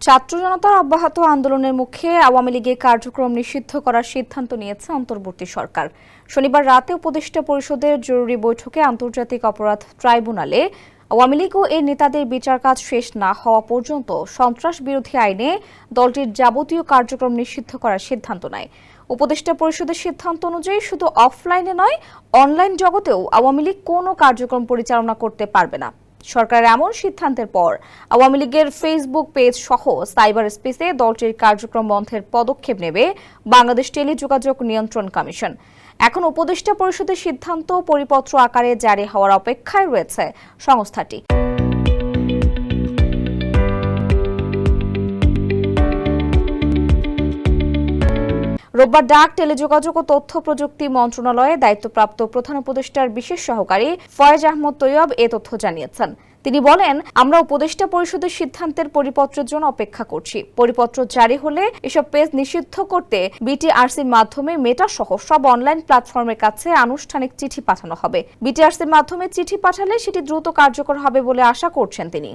ছাত্র জনতার অব্যাহত আন্দোলনের মুখে আওয়ামী লীগের কার্যক্রম নিষিদ্ধ করার সিদ্ধান্ত নিয়েছে অন্তর্বর্তী সরকার। শনিবার রাতে উপদেষ্টা পরিষদের জরুরি বৈঠকে আন্তর্জাতিক অপরাধ ট্রাইব্যুনালে আওয়ামী লীগ ও এর নেতাদের বিচার কাজ শেষ না হওয়া পর্যন্ত সন্ত্রাস বিরোধী আইনে দলটির যাবতীয় কার্যক্রম নিষিদ্ধ করার সিদ্ধান্ত নেয়। উপদেষ্টা পরিষদের সিদ্ধান্ত অনুযায়ী শুধু অফলাইনে নয়, অনলাইন জগতেও আওয়ামী লীগ কোনো কার্যক্রম পরিচালনা করতে পারবে না। সরকারের এমন সিদ্ধান্তের পর আওয়ামী লীগের ফেসবুক পেজ সহ সাইবার স্পেসে দলটির কার্যক্রম বন্ধের পদক্ষেপ নেবে বাংলাদেশ টেলিযোগাযোগ নিয়ন্ত্রণ কমিশন। এখন উপদেষ্টা পরিষদের সিদ্ধান্ত পরিপত্র আকারে জারি হওয়ার অপেক্ষায় রয়েছে সংস্থাটি। রোববার ডাক, টেলিযোগাযোগ ও তথ্য প্রযুক্তি মন্ত্রণালয়ে দায়িত্বপ্রাপ্ত প্রধান উপদেষ্টার বিশেষ সহকারী ফয়েজ আহমদ তৈয়ব এ তথ্য জানিয়েছেন। তিনি বলেন, আমরা উপদেষ্টা পরিষদের সিদ্ধান্তের পরিপত্রের জন্য অপেক্ষা করছি। পরিপত্র জারি হলে এসব পেজ নিষিদ্ধ করতে বিটিআরসির মাধ্যমে মেটা সহ সব অনলাইন প্ল্যাটফর্মের কাছে আনুষ্ঠানিক চিঠি পাঠানো হবে। বিটিআরসির মাধ্যমে চিঠি পাঠালে সেটি দ্রুত কার্যকর হবে বলে আশা করছেন তিনি।